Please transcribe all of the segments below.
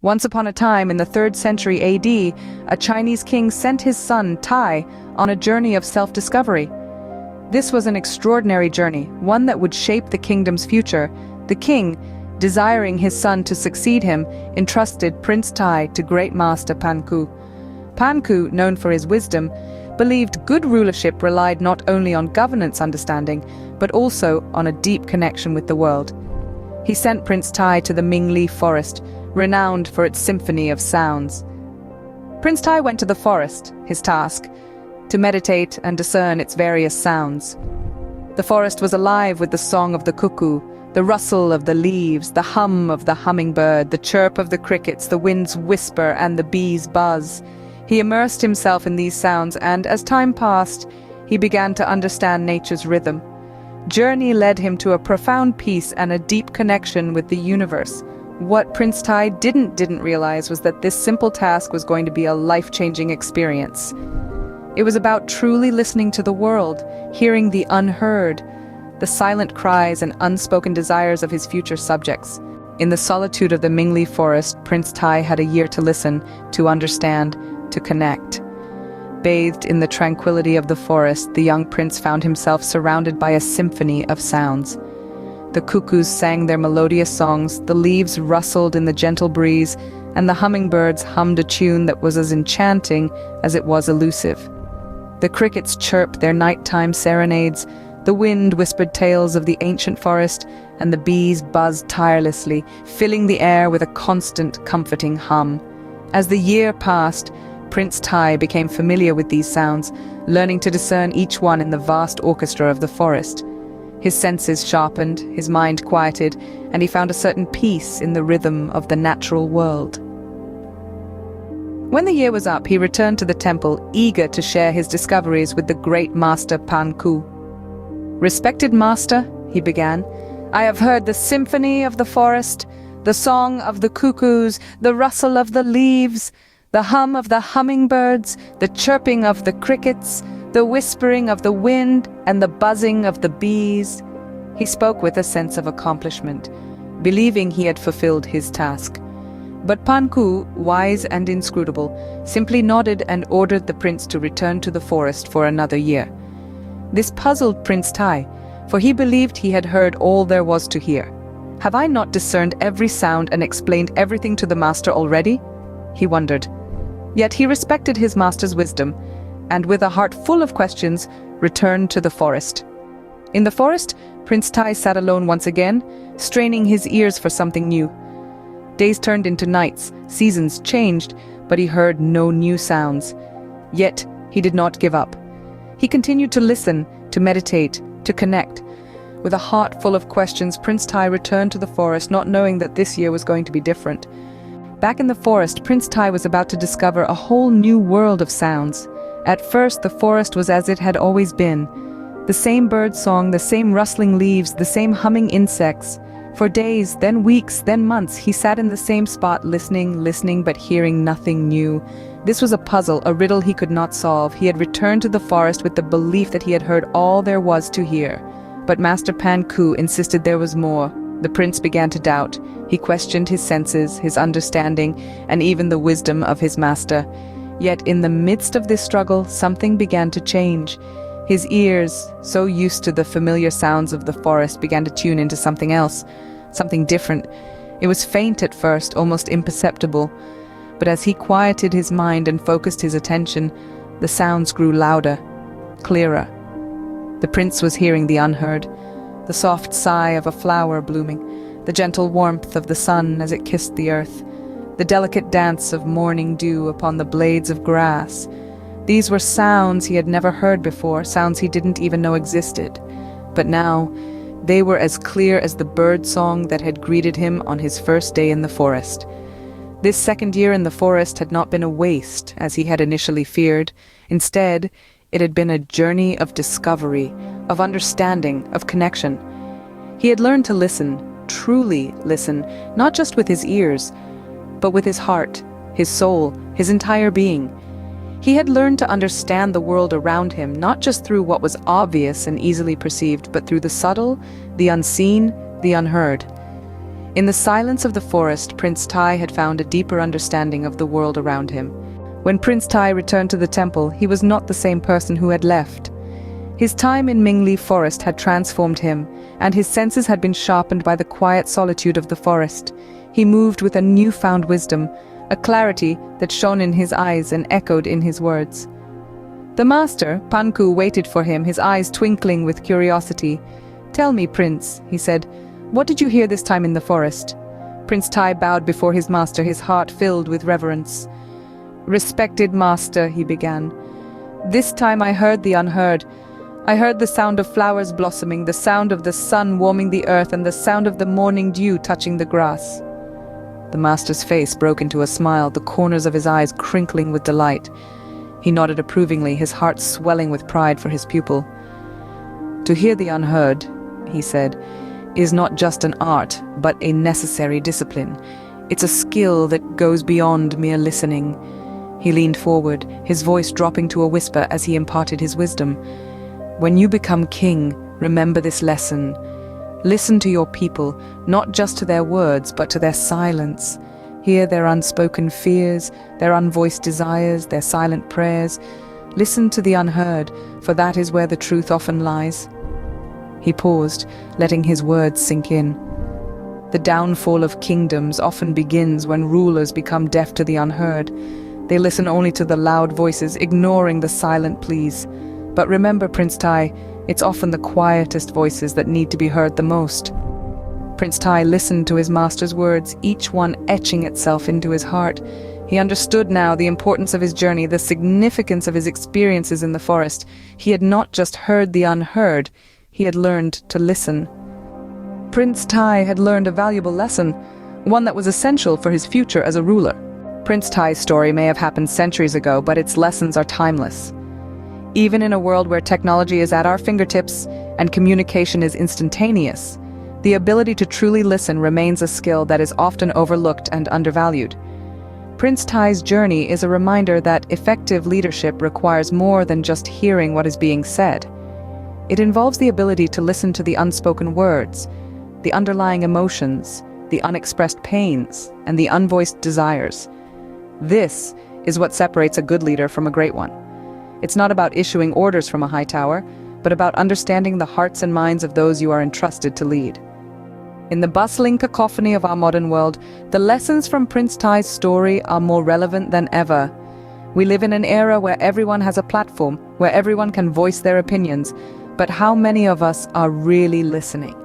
Once upon a time, in the 3rd century AD, a Chinese king sent his son, Tai, on a journey of self-discovery. This was an extraordinary journey, one that would shape the kingdom's future. The king, desiring his son to succeed him, entrusted Prince Tai to great master Pan Ku. Pan Ku, known for his wisdom, believed good rulership relied not only on governance understanding, but also on a deep connection with the world. He sent Prince Tai to the Mingli forest, renowned for its symphony of sounds. Prince Tai went to the forest, his task, to meditate and discern its various sounds. The forest was alive with the song of the cuckoo, the rustle of the leaves, the hum of the hummingbird, the chirp of the crickets, the wind's whisper, and the bee's buzz. He immersed himself in these sounds, and as time passed, he began to understand nature's rhythm. Journey led him to a profound peace and a deep connection with the universe. What Prince Tai didn't realize was that this simple task was going to be a life-changing experience. It was about truly listening to the world, hearing the unheard, the silent cries and unspoken desires of his future subjects. In the solitude of the Mingli forest, Prince Tai had a year to listen, to understand, to connect. Bathed in the tranquility of the forest, the young prince found himself surrounded by a symphony of sounds. The cuckoos sang their melodious songs, the leaves rustled in the gentle breeze, and the hummingbirds hummed a tune that was as enchanting as it was elusive. The crickets chirped their nighttime serenades, the wind whispered tales of the ancient forest, and the bees buzzed tirelessly, filling the air with a constant, comforting hum. As the year passed, Prince Tai became familiar with these sounds, learning to discern each one in the vast orchestra of the forest. His senses sharpened, his mind quieted, and he found a certain peace in the rhythm of the natural world. When the year was up, he returned to the temple, eager to share his discoveries with the great master Pan Ku. "Respected master," he began, "I have heard the symphony of the forest, the song of the cuckoos, the rustle of the leaves, the hum of the hummingbirds, the chirping of the crickets, the whispering of the wind, and the buzzing of the bees." He spoke with a sense of accomplishment, believing he had fulfilled his task. But Pan Ku, wise and inscrutable, simply nodded and ordered the prince to return to the forest for another year. This puzzled Prince Tai, for he believed he had heard all there was to hear. "Have I not discerned every sound and explained everything to the master already?" he wondered. Yet he respected his master's wisdom, and with a heart full of questions, returned to the forest. In the forest, Prince Tai sat alone once again, straining his ears for something new. Days turned into nights, seasons changed, but he heard no new sounds. Yet he did not give up. He continued to listen, to meditate, to connect. With a heart full of questions, Prince Tai returned to the forest, not knowing that this year was going to be different. Back in the forest, Prince Tai was about to discover a whole new world of sounds. At first, the forest was as it had always been. The same bird song, the same rustling leaves, the same humming insects. For days, then weeks, then months, he sat in the same spot, listening, but hearing nothing new. This was a puzzle, a riddle he could not solve. He had returned to the forest with the belief that he had heard all there was to hear. But Master Pan Ku insisted there was more. The prince began to doubt. He questioned his senses, his understanding, and even the wisdom of his master. Yet in the midst of this struggle, something began to change. His ears, so used to the familiar sounds of the forest, began to tune into something else, something different. It was faint at first, almost imperceptible. But as he quieted his mind and focused his attention, the sounds grew louder, clearer. The prince was hearing the unheard, the soft sigh of a flower blooming, the gentle warmth of the sun as it kissed the earth, the delicate dance of morning dew upon the blades of grass. These were sounds he had never heard before, sounds he didn't even know existed. But now, they were as clear as the bird song that had greeted him on his first day in the forest. This second year in the forest had not been a waste, as he had initially feared. Instead, it had been a journey of discovery, of understanding, of connection. He had learned to listen, truly listen, not just with his ears, but with his heart, his soul, his entire being. He had learned to understand the world around him, not just through what was obvious and easily perceived, but through the subtle, the unseen, the unheard. In the silence of the forest, Prince Tai had found a deeper understanding of the world around him. When Prince Tai returned to the temple, he was not the same person who had left. His time in Mingli Forest had transformed him, and his senses had been sharpened by the quiet solitude of the forest. He moved with a newfound wisdom, a clarity that shone in his eyes and echoed in his words. The master, Pan Ku, waited for him, his eyes twinkling with curiosity. "Tell me, Prince," he said, "what did you hear this time in the forest?" Prince Tai bowed before his master, his heart filled with reverence. "Respected master," he began, "this time I heard the unheard. I heard the sound of flowers blossoming, the sound of the sun warming the earth, and the sound of the morning dew touching the grass." The master's face broke into a smile, the corners of his eyes crinkling with delight. He nodded approvingly, his heart swelling with pride for his pupil. "To hear the unheard," he said, "is not just an art, but a necessary discipline. It's a skill that goes beyond mere listening." He leaned forward, his voice dropping to a whisper as he imparted his wisdom. "When you become king, remember this lesson. Listen to your people, not just to their words, but to their silence. Hear their unspoken fears, their unvoiced desires, their silent prayers. Listen to the unheard, for that is where the truth often lies." He paused, letting his words sink in. The downfall of kingdoms often begins when rulers become deaf to the unheard. They listen only to the loud voices, ignoring the silent pleas. But remember, Prince Tai, it's often the quietest voices that need to be heard the most. Prince Tai listened to his master's words, each one etching itself into his heart. He understood now the importance of his journey, the significance of his experiences in the forest. He had not just heard the unheard, he had learned to listen. Prince Tai had learned a valuable lesson, one that was essential for his future as a ruler. Prince Tai's story may have happened centuries ago, but its lessons are timeless. Even in a world where technology is at our fingertips and communication is instantaneous, the ability to truly listen remains a skill that is often overlooked and undervalued. Prince Tai's journey is a reminder that effective leadership requires more than just hearing what is being said. It involves the ability to listen to the unspoken words, the underlying emotions, the unexpressed pains, and the unvoiced desires. This is what separates a good leader from a great one. It's not about issuing orders from a high tower, but about understanding the hearts and minds of those you are entrusted to lead. In the bustling cacophony of our modern world, the lessons from Prince Tai's story are more relevant than ever. We live in an era where everyone has a platform, where everyone can voice their opinions, but how many of us are really listening?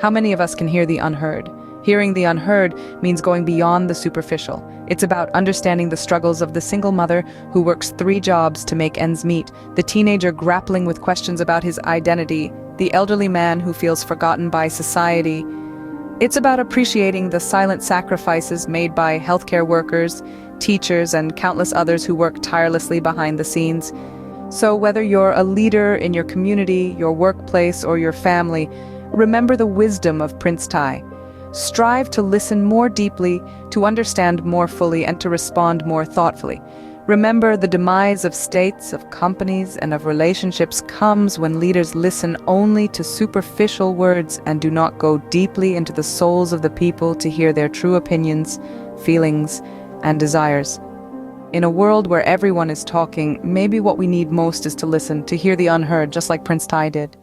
How many of us can hear the unheard? Hearing the unheard means going beyond the superficial. It's about understanding the struggles of the single mother who works 3 jobs to make ends meet, the teenager grappling with questions about his identity, the elderly man who feels forgotten by society. It's about appreciating the silent sacrifices made by healthcare workers, teachers, and countless others who work tirelessly behind the scenes. So whether you're a leader in your community, your workplace, or your family, remember the wisdom of Prince Tai. Strive to listen more deeply, to understand more fully, and to respond more thoughtfully. Remember, the demise of states, of companies, and of relationships comes when leaders listen only to superficial words and do not go deeply into the souls of the people to hear their true opinions, feelings, and desires. In a world where everyone is talking, maybe what we need most is to listen, to hear the unheard, just like Prince Tai did.